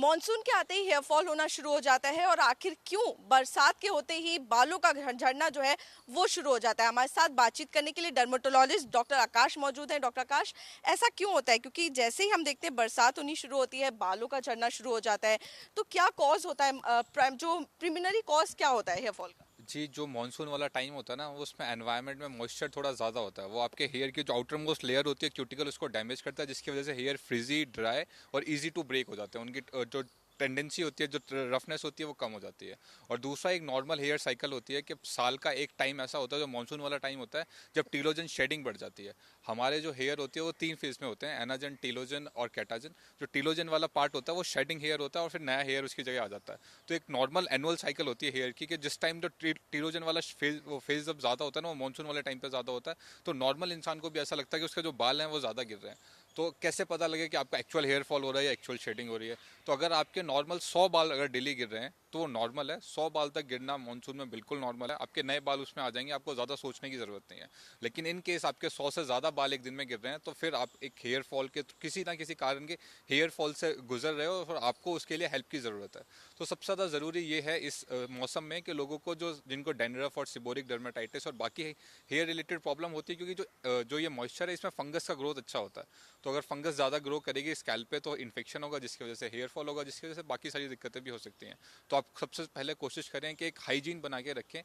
Monsoon के आते ही hair fall होना शुरू हो जाता है और आखिर क्यों बरसात के होते ही बालों का झड़ना जो है वो शुरू हो जाता है। हमारे साथ बातचीत करने के लिए डर्मेटोलॉजिस्ट डॉक्टर आकाश मौजूद हैं। डॉक्टर आकाश, ऐसा क्यों होता है? क्योंकि जैसे ही हम देखते हैं बरसात होनी शुरू होती है, बालों का झड़ना शुरू हो जाता है, तो क्या कॉज होता है? जो प्रिलिमिनरी कॉज क्या होता है हेयर फॉल का? जी, जो मानसून वाला टाइम होता है ना, वो उसमें एनवायरनमेंट में मॉइस्चर थोड़ा ज़्यादा होता है। वो आपके हेयर की जो आउटर मोस्ट लेयर होती है क्यूटिकल, उसको डैमेज करता है, जिसकी वजह से हेयर फ्रिजी, ड्राई और इजी टू ब्रेक हो जाते हैं। उनकी जो टेंडेंसी होती है, जो रफनेस होती है, वो कम हो जाती है। और दूसरा एक नॉर्मल हेयर साइकिल होती है कि साल का एक टाइम ऐसा होता है जो मानसून वाला टाइम होता है, जब टीलोजन शेडिंग बढ़ जाती है। हमारे जो हेयर होती है वो तीन फेज में होते हैं, एनाजन, टीलोजन और कैटाजन। जो टीलोजन वाला पार्ट होता है वो शेडिंग हेयर होता है और फिर नया हेयर उसकी जगह आ जाता है। तो एक नॉर्मल एनुअल साइकिल होती है हेयर की कि जिस टाइम जो टीलोजन वाला फेज जब ज़्यादा होता है ना, वो मानसून वाले टाइम पे ज़्यादा होता है। तो नॉर्मल इंसान को भी ऐसा लगता है कि उसके जो बाल हैं वो ज़्यादा गिर रहे हैं। तो कैसे पता लगे कि आपका एक्चुअल हेयर फॉल हो रहा है या एक्चुअल शेडिंग हो रही है? तो अगर आपके नॉर्मल 100 बाल अगर डेली गिर रहे हैं तो वो नॉर्मल है। 100 बाल तक गिरना मानसून में बिल्कुल नॉर्मल है। आपके नए बाल उसमें आ जाएंगे, आपको ज़्यादा सोचने की ज़रूरत नहीं है। लेकिन इन केस आपके 100 से ज़्यादा बाल एक दिन में गिर रहे हैं, तो फिर आप एक हेयर फॉल के किसी ना किसी कारण के हेयर फॉल से गुजर रहे हो और आपको उसके लिए हेल्प की ज़रूरत है। तो सबसे ज़्यादा ज़रूरी ये है इस मौसम में कि लोगों को जो जिनको डैंड्रफ और सिबोरिक डर्मेटाइटिस और बाकी हेयर रिलेटेड प्रॉब्लम होती है, क्योंकि जो ये मॉइस्चर है, इसमें फंगस का ग्रोथ अच्छा होता है। तो अगर फंगस ज़्यादा ग्रो करेगी स्कैल्प पे तो इन्फेक्शन होगा, जिसकी वजह से हेयर फॉल होगा, जिसकी वजह से बाकी सारी दिक्कतें भी हो सकती हैं। तो आप सबसे पहले कोशिश करें कि एक हाइजीन बना के रखें।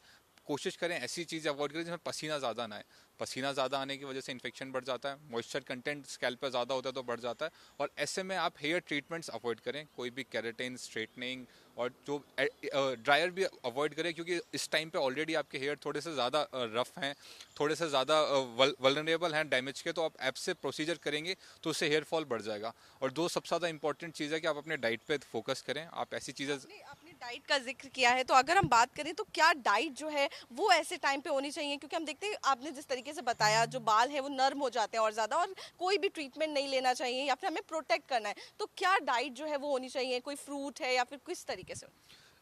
कोशिश करें ऐसी चीज़ अवॉइड करें जिसमें पसीना ज़्यादा ना आए। पसीना ज़्यादा आने की वजह से इन्फेक्शन बढ़ जाता है, मॉइस्चर कंटेंट स्कैल्प पे ज़्यादा होता है तो बढ़ जाता है। और ऐसे में आप हेयर ट्रीटमेंट्स अवॉइड करें, कोई भी केराटिन, स्ट्रेटनिंग और जो ड्रायर भी अवॉइड करें, क्योंकि इस टाइम पे ऑलरेडी आपके हेयर थोड़े से ज़्यादा रफ हैं, थोड़े से ज़्यादा वल्नरेबल हैं डैमेज के। तो आप ऐप से प्रोसीजर करेंगे तो उससे हेयर फॉल बढ़ जाएगा। और दो सबसे ज़्यादा इंपॉर्टेंट चीज़ है कि आप अपने डाइट पे फोकस करें। आप ऐसी चीज़ें। आपने आपने डाइट का जिक्र किया है, तो अगर हम बात करें तो क्या डाइट जो है वो ऐसे टाइम पे होनी चाहिए? क्योंकि हम देखते हैं आपने जिस तरीके से बताया, जो बाल है वो नर्म हो जाते हैं और ज़्यादा, और कोई भी ट्रीटमेंट नहीं लेना चाहिए या फिर हमें प्रोटेक्ट करना है, तो क्या डाइट जो है वो होनी चाहिए? कोई फ्रूट है या फिर किस तरीके से?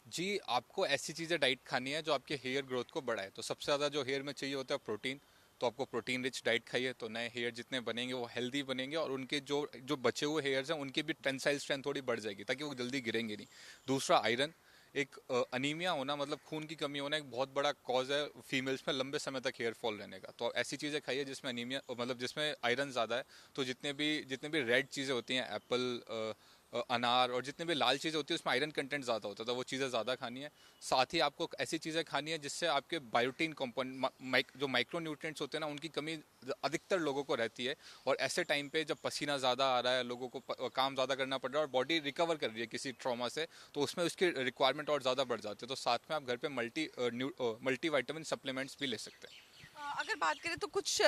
जी, आपको ऐसी चीज़ें डाइट खानी है जो आपके हेयर ग्रोथ को बढ़ाए। तो सबसे ज़्यादा जो हेयर में चाहिए होता है प्रोटीन। तो आपको प्रोटीन रिच डाइट खाइए, तो नए हेयर जितने बनेंगे वो हेल्दी बनेंगे और उनके जो जो बचे हुए हेयर्स हैं उनकी भी टेंसाइल स्ट्रेंथ थोड़ी बढ़ जाएगी, ताकि वो जल्दी गिरेंगे नहीं। दूसरा, आयरन। एक अनीमिया होना, मतलब खून की कमी होना, एक बहुत बड़ा कॉज है फीमेल्स में लंबे समय तक हेयर फॉल रहने का। तो ऐसी चीज़ें खाइए जिसमें अनीमिया, मतलब जिसमें आयरन ज़्यादा है। तो जितने भी रेड चीज़ें होती हैं, एप्पल, अनार और जितने भी लाल चीज़ें होती है उसमें आयरन कंटेंट ज़्यादा होता है, तो वो चीज़ें ज़्यादा खानी है। साथ ही आपको ऐसी चीज़ें खानी है जिससे आपके बायोटीन कंपोनेंट, जो माइक्रो न्यूट्रिएंट्स होते हैं ना, उनकी कमी अधिकतर लोगों को रहती है। और ऐसे टाइम पे जब पसीना ज़्यादा आ रहा है, लोगों को काम ज़्यादा करना पड़ रहा है और बॉडी रिकवर कर रही है किसी ट्रॉमा से, तो उसमें उसकी रिक्वायरमेंट और ज़्यादा बढ़ जाती है। तो साथ में आप घर पे मल्टी वाइटामिन सप्लीमेंट्स भी ले सकते हैं। अगर बात करें तो कुछ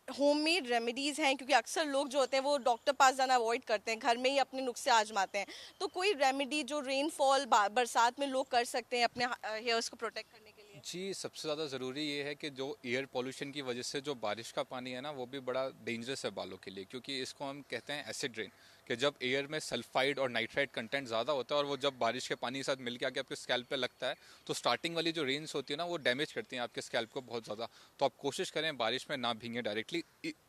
होममेड रेमेडीज हैं, क्योंकि अक्सर लोग जो होते हैं वो डॉक्टर पास जाना अवॉइड करते हैं, घर में ही अपने नुस्खे आजमाते हैं। तो कोई रेमेडी जो रेनफॉल बरसात में लोग कर सकते हैं अपने हेयर्स को प्रोटेक्ट करने के लिए? जी, सबसे ज़्यादा ज़रूरी ये है कि जो एयर पॉल्यूशन की वजह से जो बारिश का पानी है ना, वो भी बड़ा डेंजरस है बालों के लिए, क्योंकि इसको हम कहते हैं एसिड रेन। कि जब एयर में सल्फाइड और नाइट्राइड कंटेंट ज़्यादा होता है और वो जब बारिश के पानी के साथ मिलकर आके आपके स्कैल्प पे लगता है, तो स्टार्टिंग वाली जो रेन्स होती है ना, वो डैमेज करती हैं आपके स्कैल्प को बहुत ज़्यादा। तो आप कोशिश करें बारिश में ना भीगें डायरेक्टली।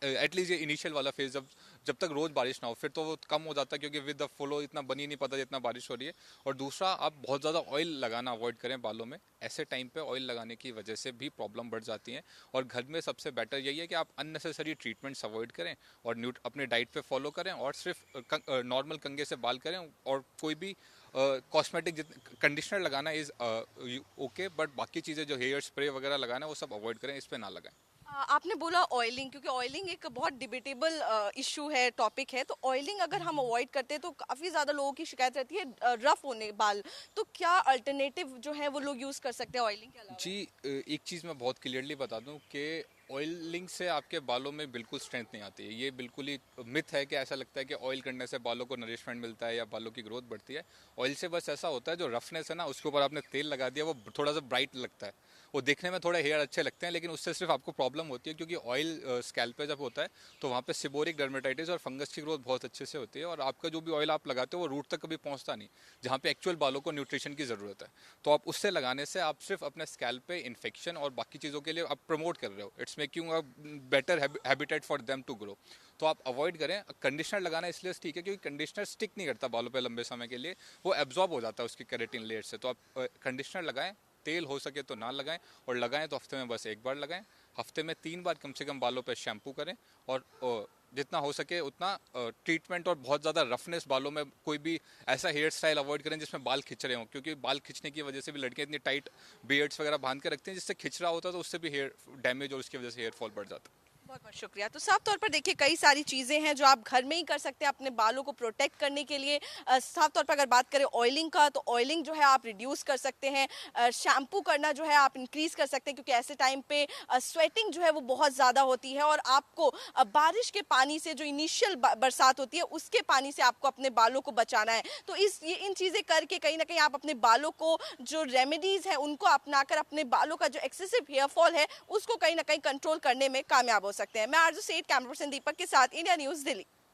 एटलीस्ट ये इनिशियल वाला फेज, जब जब तक रोज़ बारिश ना हो, फिर तो वो कम हो जाता है, क्योंकि विद द फ्लो इतना बनी नहीं पता जितना बारिश हो रही है। और दूसरा, आप बहुत ज़्यादा ऑयल लगाना अवॉइड करें बालों में। ऐसे टाइम पे ऑयल लगाने की वजह से भी प्रॉब्लम बढ़ जाती है। और घर में सबसे बेटर यही है कि आप अननेसेसरी ट्रीटमेंट्स अवॉइड करें और अपने डाइट पे फॉलो करें और सिर्फ नॉर्मल कंघे से बाल करें। और कोई भी कॉस्मेटिक कंडीशनर लगाना इज़ ओके, बट बाकी चीज़ें जो हेयर स्प्रे वगैरह लगाना है वो सब अवॉइड करें, इस पे ना लगाएं। आपने बोला ऑयलिंग, क्योंकि ऑयलिंग एक बहुत डिबेटेबल इशू है, टॉपिक है। तो ऑयलिंग अगर हम अवॉइड करते हैं तो काफ़ी ज़्यादा लोगों की शिकायत रहती है रफ होने बाल। तो क्या अल्टरनेटिव जो है वो लोग यूज़ कर सकते हैं ऑयलिंग के अलावा? जी, एक चीज़ मैं बहुत क्लियरली बता दूं कि ऑयलिंग से आपके बालों में बिल्कुल स्ट्रेंथ नहीं आती है। ये बिल्कुल ही मिथ है कि ऐसा लगता है कि ऑयल करने से बालों को नरिशमेंट मिलता है या बालों की ग्रोथ बढ़ती है। ऑयल से बस ऐसा होता है, जो रफनेस है ना, उसके ऊपर आपने तेल लगा दिया, वो थोड़ा सा ब्राइट लगता है। वो देखने में थोड़े हेयर अच्छे लगते हैं, लेकिन उससे सिर्फ आपको प्रॉब्लम होती है क्योंकि ऑयल स्कैल्प पे जब होता है तो वहाँ पे सिबोरिक डर्मेटाइटिस और फंगस की ग्रोथ बहुत अच्छे से होती है, और आपका जो भी ऑयल आप लगाते हो वो रूट तक कभी पहुँचता नहीं, जहाँ पे एक्चुअल बालों को न्यूट्रिशन की ज़रूरत है। तो आप उससे लगाने से आप सिर्फ अपने स्कैल्प पे इन्फेक्शन और बाकी चीज़ों के लिए आप प्रमोट कर रहे हो, it's making a better habitat for them to grow. तो आप अवॉइड करें। कंडीशनर लगाना इसलिए ठीक है क्योंकि कंडीशनर स्टिक नहीं करता बालों पे लंबे समय के लिए, वो एब्जॉर्ब हो जाता है उसकी केराटिन लेयर से। तो आप कंडीशनर लगाएं, तेल हो सके तो ना लगाएं, और लगाएं तो हफ्ते में बस एक बार लगाएं। हफ्ते में 3 बार कम से कम बालों पे शैम्पू करें, और जितना हो सके उतना ट्रीटमेंट और बहुत ज़्यादा रफनेस बालों में कोई भी ऐसा हेयर स्टाइल अवॉइड करें जिसमें बाल खिंच रहे हों, क्योंकि बाल खिंचने की वजह से भी लड़कियां इतनी टाइट बियर्ड्स वगैरह बांध के रखते हैं जिससे खिंच रहा होता है, तो उससे भी हेयर डैमेज और उसकी वजह से हेयर फॉल बढ़ जाता है। बहुत बहुत शुक्रिया। तो साफ तौर पर देखिए कई सारी चीज़ें हैं जो आप घर में ही कर सकते हैं अपने बालों को प्रोटेक्ट करने के लिए। साफ तौर पर अगर बात करें ऑयलिंग का, तो ऑयलिंग जो है आप रिड्यूस कर सकते हैं। शैम्पू करना जो है आप इंक्रीज़ कर सकते हैं, क्योंकि ऐसे टाइम पे स्वेटिंग जो है वो बहुत ज़्यादा होती है, और आपको बारिश के पानी से जो इनिशियल बरसात होती है उसके पानी से आपको अपने बालों को बचाना है। तो इन चीज़ें करके कहीं ना कहीं आप अपने बालों को जो रेमेडीज़ हैं उनको अपनाकर अपने बालों का जो एक्सेसिव हेयर फॉल है उसको कहीं ना कहीं कंट्रोल करने में कामयाब हो सकते हैं। मैं आरजू सेठ, कैमरा पर्सन दीपक के साथ, इंडिया न्यूज़, दिल्ली।